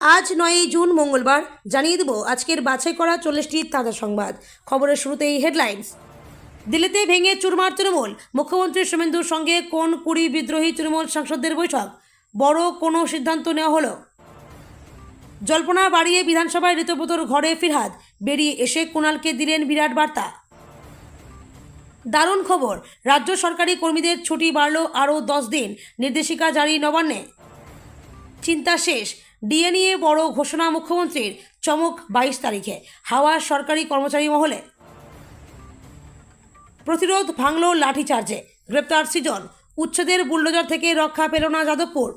আজ ৯ই জুন মঙ্গলবার জানিয়ে দেব আজকের বাছাই করা ৪০টি তাজা সংবাদ। খবরের শুরুতেই হেডলাইন্স। দিল্লিতে ভেঙে চুরমার তৃণমূল, মুখ্যমন্ত্রী শুভেন্দুর সঙ্গে কোন ২০ বিদ্রোহী তৃণমূল সাংসদদের বৈঠক, বড় কোনো সিদ্ধান্ত নেওয়া হলো। জল্পনা বাড়িয়ে বিধানসভায় ঋতব্রতর ঘরে ফিরহাদ, বেরিয়ে এসে কুণালকে দিলেন বিরাট বার্তা। দারুণ খবর, রাজ্য সরকারি কর্মীদের ছুটি বাড়ল আরও 10 দিন, নির্দেশিকা জারি নবান্নে। চিন্তা শেষ, ডিএ নিয়ে বড় ঘোষণা মুখ্যমন্ত্রীর, চমক 22 তারিখে, হাওয়া সরকারি কর্মচারী মহলে। প্রতিরোধ ভাঙল লাঠিচার্জে, গ্রেপ্তার সৃজন, উচ্ছেদের বুলডোজার থেকে রক্ষা পেল না যাদবপুর।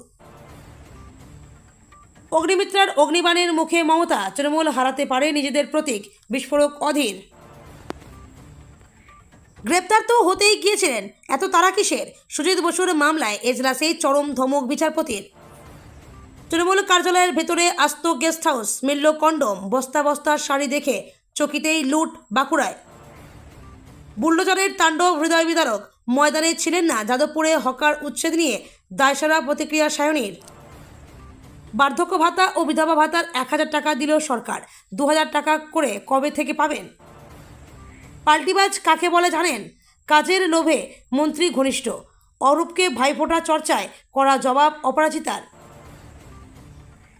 অগ্নিমিত্রার অগ্নিবাণের মুখে মমতা, তৃণমূল হারাতে পারে নিজেদের প্রতীক, বিস্ফোরক অধীর। গ্রেপ্তার তো হতেই গিয়েছিলেন, এত তারা কিসের? সুজিত বসুর মামলায় এজলাসেই চরম ধমক বিচারপতির। তৃণমূল কার্যালয়ের ভেতরে আস্ত গেস্ট হাউস, মিলল কন্ডম, বস্তা বস্তা শাড়ি দেখে চকিতেই লুট বাঁকুড়ায়। বুলডোজারের তাণ্ডব হৃদয় বিদারক, ময়দানে ছিলেন না যাদবপুরে হকার উচ্ছেদ নিয়ে দায়সারা প্রতিক্রিয়া সায়নীর। বার্ধক্য ভাতা ও বিধবা ভাতার 1000 টাকা দিল সরকার, 2000 টাকা করে কবে থেকে পাবেন? পাল্টিবাজ কাকে বলে জানেন? কাজের লোভে মন্ত্রী ঘনিষ্ঠ, অরূপকে ভাইফোঁটা চর্চায় করা জবাব অপরাজিতার।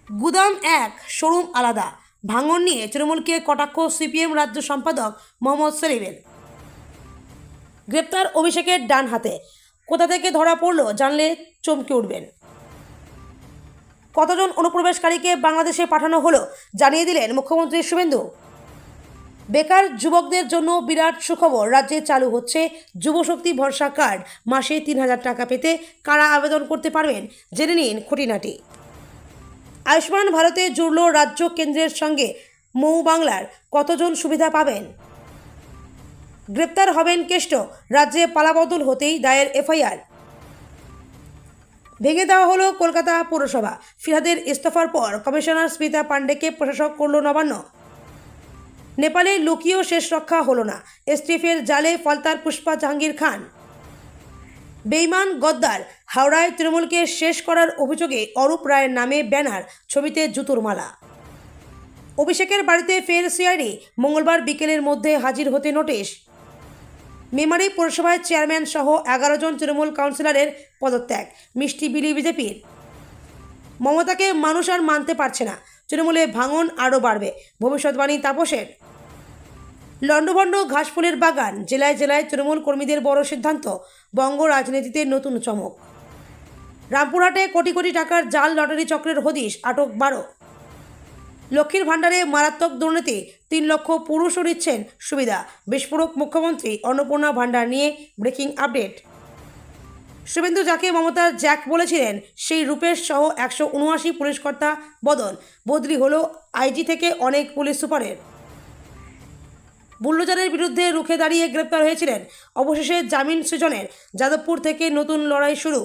গুদাম এক, শোরুম আলাদা, ভাঙন নিয়ে তৃণমূলকে কটাক্ষ সিপিএম রাজ্য সম্পাদক মোহাম্মদ সেলিমের। গ্রেপ্তার অভিষেকের ডান হাতে, কোথা থেকে ধরা পড়লো জানলে চমকে উঠবেন। কতজন অনুপ্রবেশকারীকে বাংলাদেশে পাঠানো হলো জানিয়ে দিলেন মুখ্যমন্ত্রী শুভেন্দু। বেকার যুবকদের জন্য বিরাট সুখবর, রাজ্যে চালু হচ্ছে যুবশক্তি ভরসা কার্ড, মাসে 3000 টাকা পেতে কারা আবেদন করতে পারবেন জেনে নিন খুঁটিনাটি। আয়ুষ্মান ভারতে জুড়ল রাজ্য কেন্দ্রের সঙ্গে, মৌ বাংলার কতজন সুবিধা পাবেন? গ্রেপ্তার হবেন কেষ্ট, রাজ্যে পালাবদল হতেই দায়ের এফআইআর। ভেঙে দেওয়া হলো কলকাতা পৌরসভা, ফিরহাদের ইস্তফার পর কমিশনার স্মিতা পাণ্ডেকে প্রশাসক করল নবান্ন। নেপালে লুকিয়েও শেষ রক্ষা হলো না, এসটিএফের জালে ফলতার পুষ্পা জাহাঙ্গীর খান। বেইমান গদ্দার, হাওড়ায় তৃণমূলকে শেষ করার অভিযোগে অরূপ রায়ের নামে ব্যানার, ছবিতে জুতোর মালা। অভিষেকের বাড়িতে ফের সিআইডি, মঙ্গলবার বিকেলের মধ্যে হাজির হতে নোটিশ। মেমারি পৌরসভায় চেয়ারম্যান সহ 11 জন তৃণমূল কাউন্সিলরের পদত্যাগ, মিষ্টি বিলি বিজেপির। মমতাকে মানুষ আর মানতে পারছে না, তৃণমূলে ভাঙন আরও বাড়বে, ভবিষ্যৎবাণী তাপসের। লণ্ডভণ্ড ঘাসফুলের বাগান, জেলায় জেলায় তৃণমূল কর্মীদের বড় সিদ্ধান্ত, বঙ্গ রাজনীতিতে নতুন চমক। রামপুরহাটে কোটি কোটি টাকার জাল লটারি চক্রের হদিশ, আটক 12। লক্ষ্মীর ভাণ্ডারে মারাত্মক দুর্নীতি, 3 লক্ষ পুরুষও নিচ্ছেন সুবিধা, বিস্ফোরক মুখ্যমন্ত্রী। অন্নপূর্ণা ভাণ্ডার নিয়ে ব্রেকিং আপডেট। শুভেন্দু যাকে মমতার জ্যাক বলেছিলেন, সেই রূপেশ সহ 179 পুলিশকর্তা বদলি হলো আইজি থেকে অনেক পুলিশ সুপারের। বুলডোজারের বিরুদ্ধে রুখে দাঁড়িয়ে গ্রেপ্তার হয়েছিলেন, অবশেষে জামিন সৃজনের, যাদবপুর থেকে নতুন লড়াই শুরু।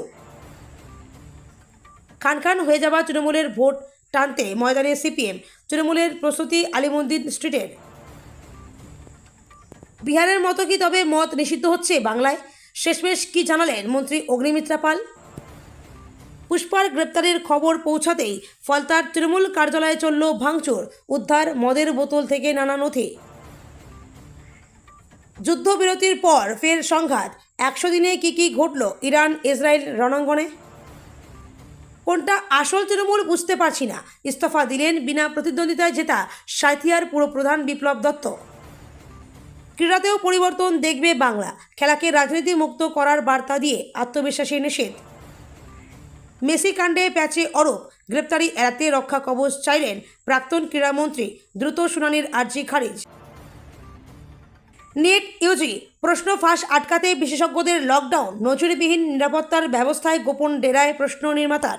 খান হয়ে যাওয়া তৃণমূলের ভোট টানতে ময়দানে সিপিএম, তৃণমূলের প্রস্তুতি আলিমুদ্দিন স্ট্রিটের। বিহারের মতো কি তবে মদ নিষিদ্ধ হচ্ছে বাংলায়? শেষমেশ কি জানালেন মন্ত্রী অগ্নিমিত্রা পাল? পুষ্পার গ্রেপ্তারের খবর পৌঁছাতেই ফলতার তৃণমূল কার্যালয়ে চলল ভাঙচুর, উদ্ধার মদের বোতল থেকে নানা নথি। যুদ্ধবিরতির পর ফের সংঘাত, 100 দিনে কি ঘটল ইরান ইসরায়েল রণাঙ্গনে? কোনটা আসল তৃণমূল বুঝতে পারছি না, ইস্তফা দিলেন বিনা প্রতিদ্বন্দ্বিতায় জেতা সাঁইথিয়ার পুরপ্রধান বিপ্লব দত্ত। ক্রীড়াতেও পরিবর্তন দেখবে বাংলা, খেলাকে রাজনীতি মুক্ত করার বার্তা দিয়ে আত্মবিশ্বাসী নিষেধ। মেসি কাণ্ডে প্যাচে অরূপ, গ্রেপ্তারি এড়াতে রক্ষা কবচ চাইলেন প্রাক্তন ক্রীড়ামন্ত্রী, দ্রুত শুনানির আর্জি খারিজ। নেট ইউজি প্রশ্ন ফাঁস আটকাতে বিশেষজ্ঞদের লকডাউন, নজরবিহীন নিরাপত্তার ব্যবস্থায় গোপন ডেরায় প্রশ্ন নির্মাতার।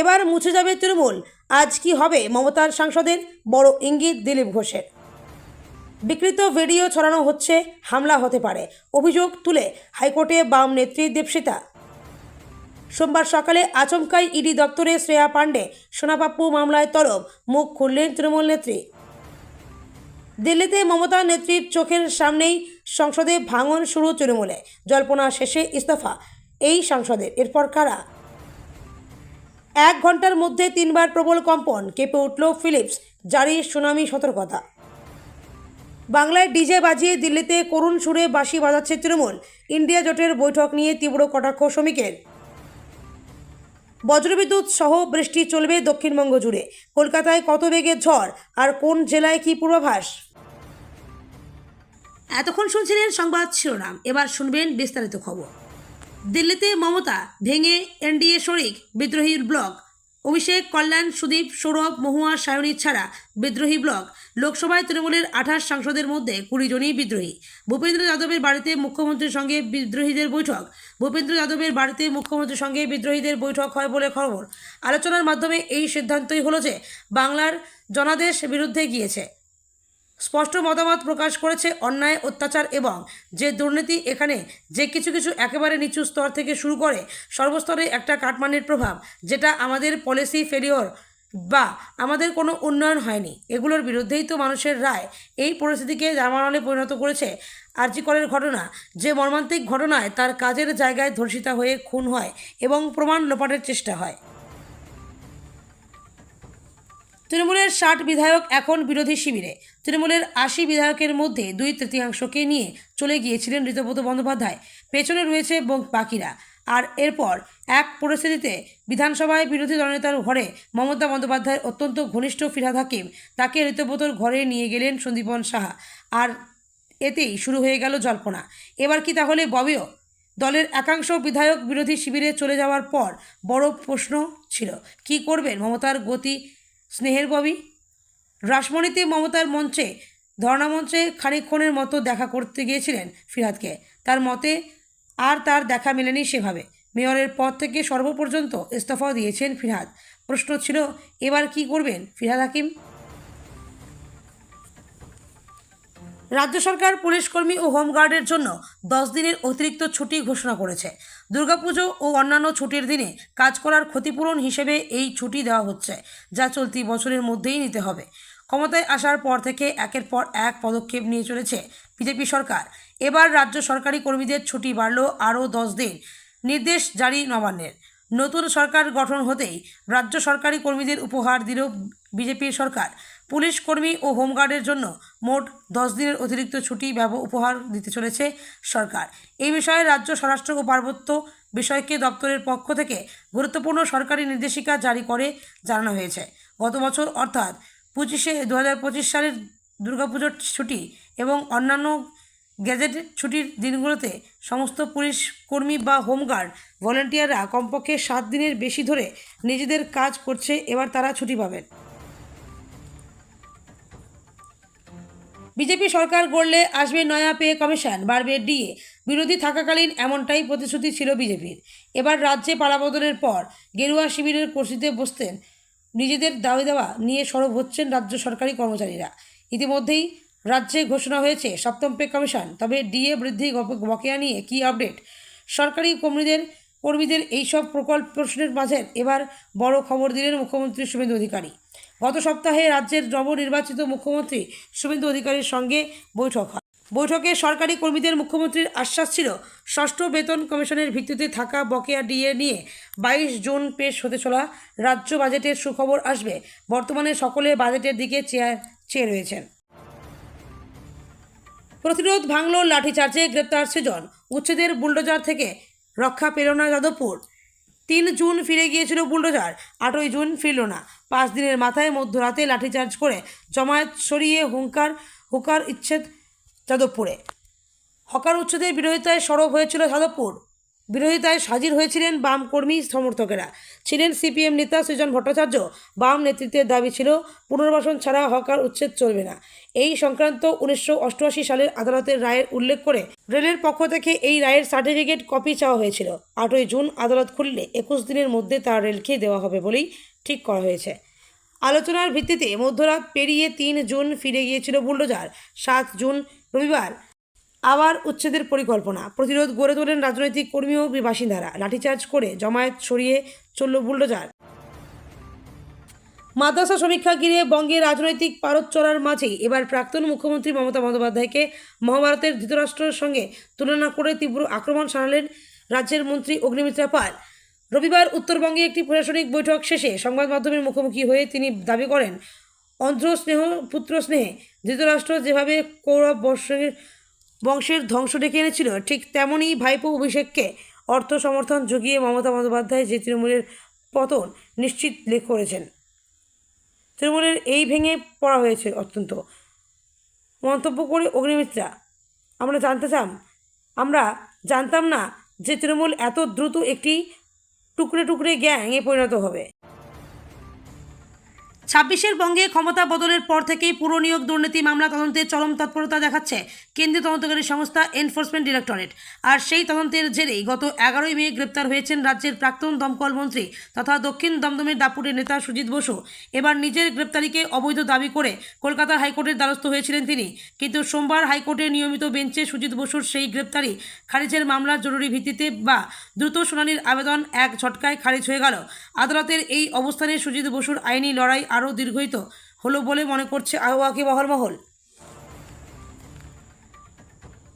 এবার মুছে যাবে তৃণমূল, আজ কি হবে মমতার সাংসদের, বড় ইঙ্গিত দিলীপ ঘোষের। বিকৃত ভিডিও ছড়ানো হচ্ছে, হামলা হতে পারে, অভিযোগ তুলে হাইকোর্টে বাম নেত্রী দেবশ্রীতা। সোমবার সকালে আচমকাই ইডি দপ্তরে শ্রেয়া পাণ্ডে, সোনাপাপ্পু মামলায় তলব, মুখ খুললেন তৃণমূল নেত্রী। দিল্লিতে মমতা নেত্রীর চোখের সামনেই সংসদে ভাঙন শুরু তৃণমূলে, জল্পনা শেষে ইস্তফা এই সাংসদের, এরপর কারা? 1 ঘন্টার মধ্যে 3 বার প্রবল কম্পন, কেঁপে উঠল ফিলিপস, জারি সুনামি সতর্কতা। বাংলায় ডিজে বাজিয়ে দিল্লিতে করুণ সুরে বাঁশি বাজাচ্ছে তৃণমূল। ইন্ডিয়া জোটের বৈঠক নিয়ে তীব্র কটাক্ষ শ্রমিকের। বজ্রবিদ্যুৎ সহ বৃষ্টি চলবে দক্ষিণবঙ্গ জুড়ে। কলকাতায় কত বেগে ঝড় আর কোন জেলায় কী পূর্বাভাস? এতক্ষণ শুনছিলেন সংবাদ শিরোনাম, এবার শুনবেন বিস্তারিত খবর। দিল্লিতে মমতা ভেঙে এনডিএ শরিক বিদ্রোহী ব্লক। অভিষেক, কল্যাণ, সুদীপ, সৌরভ, মহুয়া, সায়নী ছাড়া বিদ্রোহী ব্লক। লোকসভায় তৃণমূলের 28 সাংসদের মধ্যে 20 জনই বিদ্রোহী। ভূপেন্দ্র যাদবের বাড়িতে মুখ্যমন্ত্রীর সঙ্গে বিদ্রোহীদের বৈঠক। ভূপেন্দ্র যাদবের বাড়িতে মুখ্যমন্ত্রীর সঙ্গে বিদ্রোহীদের বৈঠক হয় বলে খবর। আলোচনার মাধ্যমে এই সিদ্ধান্তই হলো যে বাংলার জনাদেশ বিরুদ্ধে গিয়েছে। স্পষ্ট মতামত প্রকাশ করেছে অন্যায়, অত্যাচার এবং যে দুর্নীতি, এখানে যে কিছু একেবারে নিচু স্তর থেকে শুরু করে সর্বস্তরে একটা কাটমানির প্রভাব, যেটা আমাদের পলিসি ফেলিওর বা আমাদের কোনো উন্নয়ন হয়নি, এগুলোর বিরুদ্ধেই তো মানুষের রায় এই পরিস্থিতিকে জামানলে পরিণত করেছে। আরজি করের ঘটনা, যে মর্মান্তিক ঘটনায় তার কাজের জায়গায় ধর্ষিতা হয়ে খুন হয় এবং প্রমাণ লোপাটের চেষ্টা হয়। তৃণমূলের 60 বিধায়ক এখন বিরোধী শিবিরে। তৃণমূলের 80 বিধায়কের মধ্যে 2/3 নিয়ে চলে গিয়েছিলেন ঋতব্রত বন্দ্যোপাধ্যায়। পেছনে রয়েছে বাকিরা। আর এরপর এক পরিস্থিতিতে বিধানসভায় বিরোধী দলনেতার ঘরে মমতা বন্দ্যোপাধ্যায়ের অত্যন্ত ঘনিষ্ঠ ফিরহাদ হাকিম তাকে ঋতব্রতর ঘরে নিয়ে গেলেন সন্দীপন সাহা। আর এতেই শুরু হয়ে গেল জল্পনা। এবার কি তাহলে ববিও? দলের একাংশ বিধায়ক বিরোধী শিবিরে চলে যাওয়ার পর বড় প্রশ্ন ছিল, কি করবেন মমতার গতি স্নেহের ববি? রাসমণিতে মমতার মঞ্চে ধর্ণামঞ্চে খানিকক্ষণের মতো দেখা করতে গিয়েছিলেন ফিরহাদকে। তার মতে আর তার দেখা মেলেনি সেভাবে। মেয়রের পদ থেকে সর্বপর্যন্ত ইস্তফাও দিয়েছেন ফিরহাদ। প্রশ্ন ছিল, এবার কি করবেন ফিরহাদ হাকিম? রাজ্য সরকার পুলিশকর্মী ও হোমগার্ডের জন্য 10 দিনের অতিরিক্ত ছুটি ঘোষণা করেছে। দুর্গাপুজো ও অন্যান্য ছুটির দিনে কাজ করার ক্ষতিপূরণ হিসেবে এই ছুটি দেওয়া হচ্ছে, যা চলতি বছরের মধ্যেই নিতে হবে। ক্ষমতায় আসার পর থেকে একের পর এক পদক্ষেপ নিয়ে চলেছে বিজেপি সরকার। এবার রাজ্য সরকারি কর্মীদের ছুটি বাড়ল আরও 10 দিন। নির্দেশ জারি নবান্নের। নতুন সরকার গঠন হতেই রাজ্য সরকারি কর্মীদের উপহার দিল বিজেপির সরকার। পুলিশ কর্মী ও হোমগার্ডের জন্য মোট 10 দিনের অতিরিক্ত ছুটি উপহার দিতে চলেছে সরকার। এই বিষয়ে রাজ্য স্বরাষ্ট্র ও পার্বত্য বিষয়কে দপ্তরের পক্ষ থেকে গুরুত্বপূর্ণ সরকারি নির্দেশিকা জারি করে জানানো হয়েছে। গত বছর অর্থাৎ 2025 সালের দুর্গাপুজোর ছুটি এবং অন্যান্য গ্যাজেটেড ছুটির দিনগুলোতে সমস্ত পুলিশ কর্মী বা হোমগার্ড ভলেন্টিয়াররা কমপক্ষে 7 দিনের বেশি ধরে নিজেদের কাজ করছে, এবার তারা ছুটি পাবেন। বিজেপি সরকার গড়লে আসবে নয়া পে কমিশন, বাড়বে ডিএ। বিরোধী থাকাকালীন এমনটাই প্রতিশ্রুতি ছিল বিজেপির। এবার রাজ্যে পালাবদলের পর গেরুয়া শিবিরের কুর্সিতে বসতেন নিজেদের দাবি দেওয়া নিয়ে সরব হচ্ছেন রাজ্য সরকারি কর্মচারীরা। ইতিমধ্যেই রাজ্যে ঘোষণা হয়েছে 7ম পে কমিশন। তবে ডিএ বৃদ্ধি বকেয়া নিয়ে কী আপডেট? সরকারি কর্মীদের এইসব প্রশ্নের মাঝে এবার বড় খবর দিলেন মুখ্যমন্ত্রী শুভেন্দু অধিকারী। গত সপ্তাহে রাজ্যের নবনির্বাচিত মুখ্যমন্ত্রী শুভেন্দু অধিকারীর সঙ্গে বৈঠক হয়। বৈঠকে সরকারি কর্মীদের মুখ্যমন্ত্রীর আশ্বাস ছিল, 6ষ্ঠ বেতন কমিশনের ভিত্তিতে থাকা বকেয়া ডিএ নিয়ে 22 জুন পেশ হতে চলা রাজ্য বাজেটের সুখবর আসবে। বর্তমানে সকলে বাজেটের দিকে চেয়ে রয়েছেন। প্রতিরোধ ভাঙল লাঠিচার্জে গ্রেপ্তার সৃজন। উচ্ছেদের বুলডোজার থেকে রক্ষা পেল না যাদবপুর। 3 জুন ফিরে গিয়েছিল বুলডোজার, 8ই জুন ফিরল না। 5 দিনের মাথায় মধ্যরাতে লাঠিচার্জ করে জমায়েত সরিয়ে হুকার উচ্ছেদ যাদবপুরে। হকার উচ্ছেদের বিরোধিতায় সরব হয়েছিল যাদবপুর। বিরোধিতায় হাজির হয়েছিলেন বাম কর্মী সমর্থকেরা। ছিলেন সিপিএম নেতা সৃজন ভট্টাচার্য। বাম নেতৃত্বের দাবি ছিল, পুনর্বাসন ছাড়া হকার উচ্ছেদ চলবে না। এই সংক্রান্ত 1988 সালের আদালতের রায়ের উল্লেখ করে রেলের পক্ষ থেকে এই রায়ের সার্টিফিকেট কপি চাওয়া হয়েছিল। 8ই জুন আদালত খুললে 21 দিনের মধ্যে তা রেলকে দেওয়া হবে বলেই ঠিক করা হয়েছে। আলোচনার ভিত্তিতে মধ্যরাত পেরিয়ে 3 জুন ফিরে গিয়েছিল বুলডোজার। 7 জুন রবিবার আবার উচ্ছেদের পরিকল্পনা। প্রতিরোধ গড়ে তোলেন রাজনৈতিক কর্মী ও বাসিন্দারা। লাঠিচার্জ করে জমায়েত সরিয়ে চলল বুলডোজার। মাদ্রাসা সমীক্ষা ঘিরে বঙ্গে রাজনৈতিক পারদ চড়ার মাঝেই এবার প্রাক্তন মুখ্যমন্ত্রী মমতা বন্দ্যোপাধ্যায়কে মহাভারতের ধৃতরাষ্ট্রের সঙ্গে তুলনা করে তীব্র আক্রমণ শানালেন রাজ্যের মন্ত্রী অগ্নিমিত্রা পাল। রবিবার উত্তরবঙ্গে একটি প্রশাসনিক বৈঠক শেষে সংবাদ মাধ্যমের মুখোমুখি হয়ে তিনি দাবি করেন, অন্ধ্রস্নেহ পুত্র স্নেহে ধৃতরাষ্ট্র যেভাবে কৌরব বংশের ধ্বংস ডেকে এনেছিল, ঠিক তেমনই ভাইপো অভিষেককে অর্থ সমর্থন জুগিয়ে মমতা বন্দ্যোপাধ্যায় যে তৃণমূলের পতন নিশ্চিত করেছেন। তৃণমূলের এই ভেঙে পড়া হয়েছে অত্যন্ত মন্তব্য করে অগ্নিমিত্রা, আমরা জানতাম না যে তৃণমূল এত দ্রুত একটি টুকরে টুকরে গ্যাংয়ে পরিণত হবে। 26-এর বঙ্গে ক্ষমতা বদলের পর থেকেই পুর নিয়োগ দুর্নীতি মামলা তদন্তে চরম তৎপরতা দেখাচ্ছে কেন্দ্রীয় তদন্তকারী সংস্থা এনফোর্সমেন্ট ডিরেক্টরেট। আর সেই তদন্তের জেরেই গত 11ই মে গ্রেপ্তার হয়েছেন রাজ্যের প্রাক্তন দমকল মন্ত্রী তথা দক্ষিণ দমদমের দাপুরের নেতা সুজিত বসু। এবার নিজের গ্রেপ্তারিকে অবৈধ দাবি করে কলকাতা হাইকোর্টের দ্বারস্থ হয়েছিলেন তিনি, কিন্তু সোমবার হাইকোর্টের নিয়মিত বেঞ্চে সুজিত বসুর সেই গ্রেপ্তারি খারিজের মামলার জরুরি ভিত্তিতে বা দ্রুত শুনানির আবেদন এক ঝটকায় খারিজ হয়ে গেল। আদালতের এই অবস্থানে সুজিত বসুর আইনি লড়াই আরও দীর্ঘায়িত হলো বলে মনে করছে ওয়াকিবহাল মহল।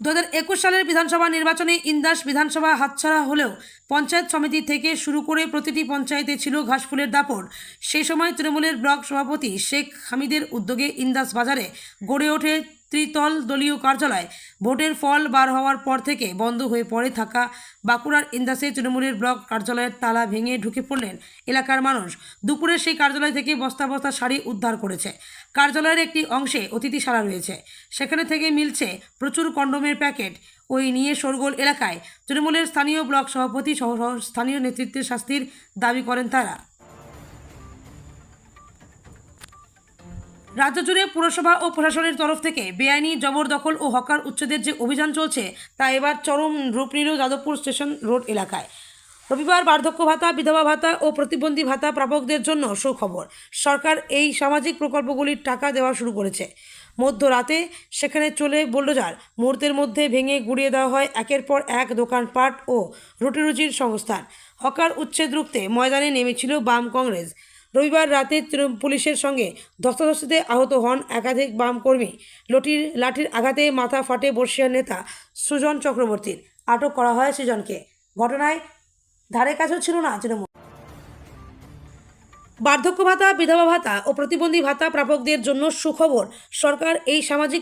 2021 সালের বিধানসভা নির্বাচনে ইন্দাস বিধানসভা হাতছাড়া হলেও পঞ্চায়েত সমিতি থেকে শুরু করে প্রতিটি পঞ্চায়েতে ছিল ঘাসফুলের দাপট। সেই সময় তৃণমূলের ব্লক সভাপতি শেখ হামিদের উদ্যোগে ইন্দাস বাজারে গড়ে ওঠে ত্রিতল দলীয় কার্যালয়। ভোটের ফল বার হওয়ার পর থেকে বন্ধ হয়ে পড়ে থাকা বাঁকুড়ার ইন্দাসে তৃণমূলের ব্লক কার্যালয়ের তালা ভেঙে ঢুকে পড়লেন এলাকার মানুষ। দুপুরে সেই কার্যালয় থেকে বস্তা বস্তা শাড়ি উদ্ধার করেছে। কার্যালয়ের একটি অংশে অতিথিশালা রয়েছে, সেখানে থেকে মিলছে প্রচুর কন্ডোমের প্যাকেট। ওই নিয়ে শোরগোল এলাকায়। তৃণমূলের স্থানীয় ব্লক সভাপতি সহ স্থানীয় নেতৃত্বের শাস্তির দাবি করেন তারা। রাজ্য জুড়ে পুরসভা ও প্রশাসনের তরফ থেকে বেআইনি জবরদখল ও হকার উচ্ছেদের যে অভিযান চলছে তা এবার চরম রূপ নিল যাদবপুর স্টেশন রোড এলাকায়। রবিবার বার্ধক্য ভাতা, বিধবা ভাতা ও প্রতিবন্ধী ভাতা প্রাপকদের জন্য সুখবর। সরকার এই সামাজিক প্রকল্পগুলির টাকা দেওয়া শুরু করেছে। মধ্যরাতে সেখানে চলে বুলডোজার, মুহূর্তের মধ্যে ভেঙে গুড়িয়ে দেওয়া হয় একের পর এক দোকানপাট ও রুটিরুচির সংস্থান। হকার উচ্ছেদ রুখতে ময়দানে নেমেছিল বাম কংগ্রেস। রবিবার রাতে পুলিশের সঙ্গে ধস্তাধস্তিতে আহত হন একাধিক বাম কর্মী। লাঠির আঘাতে মাথা ফাটে বর্ষিয়ার নেতা সুজন চক্রবর্তীর। আটক করা হয় সুজনকে। ঘটনায় ধারে কাছেও ছিল না তৃণমূল। বার্ধক্য ভাতা, বিধবা ভাতা ও প্রতিবন্ধী ভাতা প্রাপকদের জন্য সুখবর। সরকার এই সামাজিক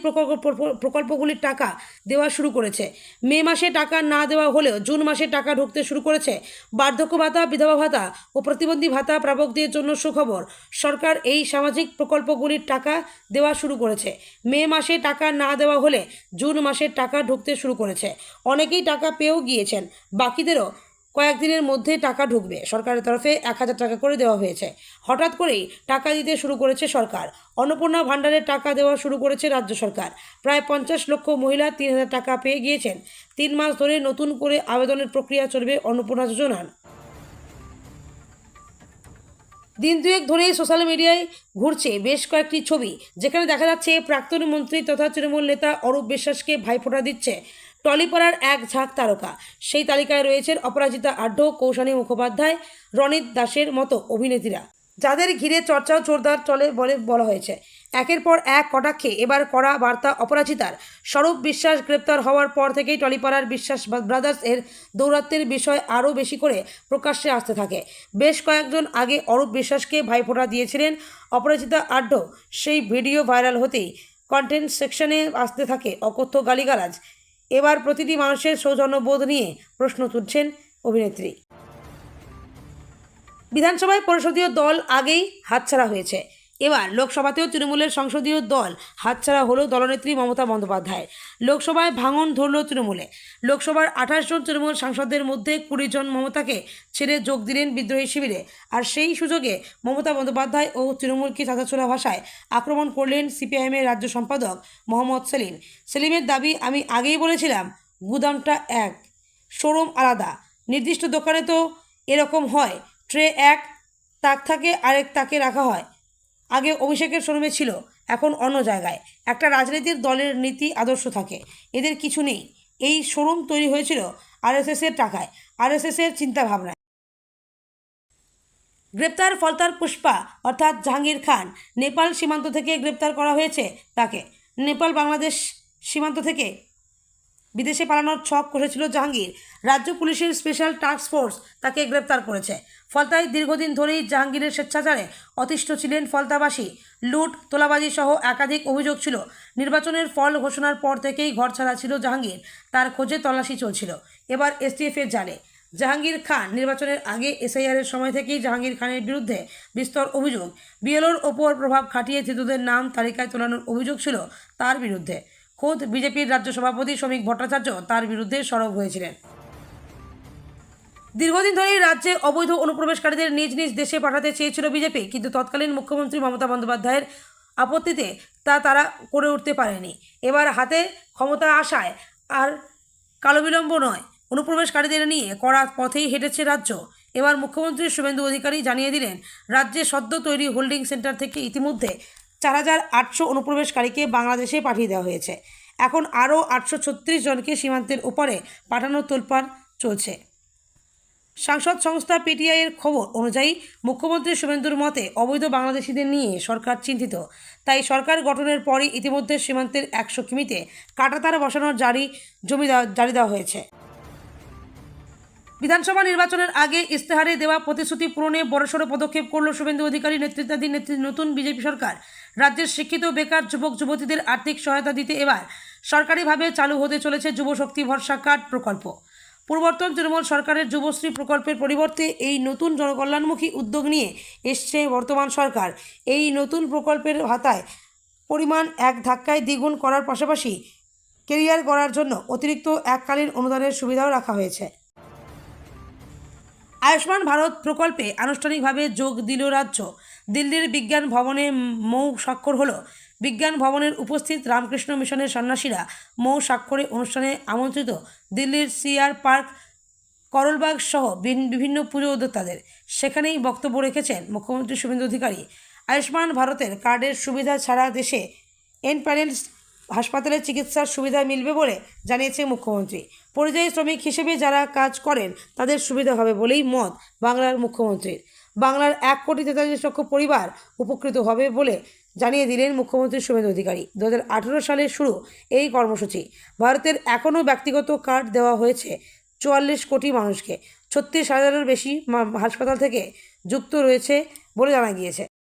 প্রকল্পগুলির টাকা দেওয়া শুরু করেছে। মে মাসে টাকা না দেওয়া হলেও জুন মাসে টাকা ঢুকতে শুরু করেছে। বার্ধক্য ভাতা, বিধবা ভাতা ও প্রতিবন্ধী ভাতা প্রাপকদের জন্য সুখবর। সরকার এই সামাজিক প্রকল্পগুলির টাকা দেওয়া শুরু করেছে। মে মাসে টাকা না দেওয়া হলে জুন মাসে টাকা ঢুকতে শুরু করেছে। অনেকেই টাকা পেয়েও গিয়েছেন, বাকিদেরও কয়েকদিনের মধ্যে টাকা ঢুকবে। সরকারের তরফে 1000 টাকা করে দেওয়া হয়েছে। হঠাৎ করেই টাকা দিতে শুরু করেছে সরকার। অন্নপূর্ণা ভাণ্ডারের টাকা দেওয়া শুরু করেছে রাজ্য সরকার। প্রায় 50 লক্ষ মহিলা 3000 টাকা পেয়ে গিয়েছেন। 3 মাস ধরে নতুন করে আবেদনের প্রক্রিয়া চলবে অন্নপূর্ণা যোজনার। দিন দুয়েক ধরেই সোশ্যাল মিডিয়ায় ঘুরছে বেশ কয়েকটি ছবি, যেখানে দেখা যাচ্ছে প্রাক্তন মন্ত্রী তথা তৃণমূল নেতা অরূপ বিশ্বাসকে ভাইফোঁটা দিচ্ছে টলিপাড়ার এক ঝাঁক তারকা। সেই তালিকায় রয়েছেন অপরাজিতা আঢ্য, কৌশানী মুখোপাধ্যায়, রনিত দাসের মতো অভিনেত্রীরা, যাদের ঘিরে চর্চাও জোরদার চলে বলে বলা হয়েছে। একের পর এক কটাক্ষে এবার কড়া বার্তা অপরাজিতার। স্বরূপ বিশ্বাস গ্রেপ্তার হওয়ার পর থেকেই টলিপাড়ার বিশ্বাস ব্রাদার্স এর দৌরাত্ম্যের বিষয় আরও বেশি করে প্রকাশ্যে আসতে থাকে। বেশ কয়েকজন আগে অরূপ বিশ্বাসকে ভাইফোঁটা দিয়েছিলেন অপরাজিতা আঢ্য। সেই ভিডিও ভাইরাল হতেই কন্টেন্ট সেকশনে আসতে থাকে অকথ্য গালিগালাজ। এবার প্রতিটি মানুষের সৌজন্যবোধ নিয়ে প্রশ্ন তুলছেন অভিনেত্রী। বিধানসভায় পরিষদীয় দল আগেই হাতছাড়া হয়েছে। এবার লোকসভাতেও তৃণমূলের সংসদীয় দল হাতছাড়া হলো দলনেত্রী মমতা বন্দ্যোপাধ্যায়। লোকসভায় ভাঙন ধরল তৃণমূলে। লোকসভার 28 জন তৃণমূল সাংসদের মধ্যে 20 জন মমতাকে ছেড়ে যোগ দিলেন বিদ্রোহী শিবিরে। আর সেই সুযোগে মমতা বন্দ্যোপাধ্যায় ও তৃণমূলকে চাঁচাছোলা ভাষায় আক্রমণ করলেন সিপিআইএমের রাজ্য সম্পাদক মোহাম্মদ সেলিম। সেলিমের দাবি, আমি আগেই বলেছিলাম গুদামটা এক, শোরুম আলাদা। নির্দিষ্ট দোকানে তো এরকম হয়, ট্রে এক তাক থাকে, আরেক তাকে রাখা হয়। আগে অভিষেকের শোরুমে ছিল, এখন অন্য জায়গায়। একটা রাজনীতির দলের নীতি আদর্শ থাকে, এদের কিছু নেই। এই শোরুম তৈরি হয়েছিল আরএসএসের টাকায়, আরএসএসের চিন্তাভাবনায়। গ্রেপ্তার ফলতার পুষ্পা অর্থাৎ জাহাঙ্গীর খান। নেপাল সীমান্ত থেকে গ্রেপ্তার করা হয়েছে তাকে। নেপাল বাংলাদেশ সীমান্ত থেকে বিদেশে পালানোর ছক কষেছিল জাহাঙ্গীর। রাজ্য পুলিশের স্পেশাল টাস্ক ফোর্স তাকে গ্রেপ্তার করেছে। ফলতায় দীর্ঘদিন ধরেই জাহাঙ্গীরের স্বেচ্ছাচারে অতিষ্ঠ ছিলেন ফলতাবাসী। লুট, তোলাবাজি সহ একাধিক অভিযোগ ছিল। নির্বাচনের ফল ঘোষণার পর থেকেই ঘরছাড়া ছিল জাহাঙ্গীর। তার খোঁজে তল্লাশি চলছিল। এবার এসটিএফের জালে জাহাঙ্গীর খান। নির্বাচনের আগে এসআইআরের সময় থেকেই জাহাঙ্গীর খানের বিরুদ্ধে বিস্তর অভিযোগ। বিএলওর ওপর প্রভাব খাটিয়ে ধৃতদের নাম তালিকায় তোলানোর অভিযোগ ছিল তার বিরুদ্ধে। খোদ বিজেপির রাজ্য সভাপতি শ্রমিক ভট্টাচার্য তার বিরুদ্ধে সরব হয়েছিলেন। দীর্ঘদিন ধরেই রাজ্যে অবৈধ অনুপ্রবেশকারীদের নিজ নিজ দেশে পাঠাতে চেয়েছিল বিজেপি, কিন্তু তৎকালীন মুখ্যমন্ত্রী মমতা বন্দ্যোপাধ্যায়ের আপত্তিতে তারা করে উঠতে পারেনি। এবার হাতে ক্ষমতা আসায় আর কালবিলম্ব নয়, অনুপ্রবেশকারীদের নিয়ে কড়া পথেই হেঁটেছে রাজ্য। এবার মুখ্যমন্ত্রী শুভেন্দু অধিকারী জানিয়ে দিলেন, রাজ্যে সদ্য তৈরি হোল্ডিং সেন্টার থেকে ইতিমধ্যে 4,800 অনুপ্রবেশকারীকে বাংলাদেশে পাঠিয়ে দেওয়া হয়েছে। এখন আরও 836 জনকে সীমান্তের ওপারে পাঠানোর তোলপাড় চলছে। সাংসদ সংস্থা পিটিআইয়ের খবর অনুযায়ী মুখ্যমন্ত্রী শুভেন্দুর মতে অবৈধ বাংলাদেশিদের নিয়ে সরকার চিন্তিত। তাই সরকার গঠনের পরই ইতিমধ্যে সীমান্তের 100 কিমিতে কাঁটাতার বসানোর জারি দেওয়া হয়েছে। বিধানসভা নির্বাচনের আগে ইস্তেহারে দেওয়া প্রতিশ্রুতি পূরণে বড়সড় পদক্ষেপ করল শুভেন্দু অধিকারী নেতৃত্বাধীন নতুন বিজেপি সরকার। রাজ্যের শিক্ষিত বেকার যুবক যুবতীদের আর্থিক সহায়তা দিতে এবার সরকারিভাবে চালু হতে চলেছে যুবশক্তি ভরসা কার্ড প্রকল্প। পূর্বতন তৃণমূল সরকারের যুবশ্রী প্রকল্পের পরিবর্তে এই নতুন জনকল্যাণমুখী উদ্যোগ নিয়ে এসছে বর্তমান সরকার। এই নতুন প্রকল্পের ভাতায় পরিমাণ এক ধাক্কায় দ্বিগুণ করার পাশাপাশি কেরিয়ার গড়ার জন্য অতিরিক্ত এককালীন অনুদানের সুবিধাও রাখা হয়েছে। আয়ুষ্মান ভারত প্রকল্পে আনুষ্ঠানিকভাবে যোগ দিল রাজ্য। দিল্লির বিজ্ঞান ভবনে মৌ স্বাক্ষর হলো। বিজ্ঞান ভবনের উপস্থিত রামকৃষ্ণ মিশনের সন্ন্যাসীরা মৌ স্বাক্ষরে অনুষ্ঠানে আমন্ত্রিত দিল্লির সিআর পার্ক, করলবাগ সহ বিভিন্ন পুজো উদ্যোক্তাদের। সেখানেই বক্তব্য রেখেছেন মুখ্যমন্ত্রী শুভেন্দু অধিকারী। আয়ুষ্মান ভারতের কার্ডের সুবিধা ছাড়া দেশে এনপ্যানেলড হাসপাতালে চিকিৎসার সুবিধা মিলবে বলে জানিয়েছে মুখ্যমন্ত্রী। পরিযায়ী শ্রমিক হিসেবে যারা কাজ করেন তাদের সুবিধা হবে বলেই মত বাংলার মুখ্যমন্ত্রীর। বাংলার 1,43,00,000 পরিবার উপকৃত হবে বলে জানিয়ে দিলেন মুখ্যমন্ত্রী শুভেন্দু অধিকারী। 2018 সালে শুরু এই কর্মসূচি। ভারতের এখনও ব্যক্তিগত কার্ড দেওয়া হয়েছে 44 কোটি মানুষকে। 36,000-এর বেশি হাসপাতাল থেকে যুক্ত রয়েছে বলে জানা গিয়েছে।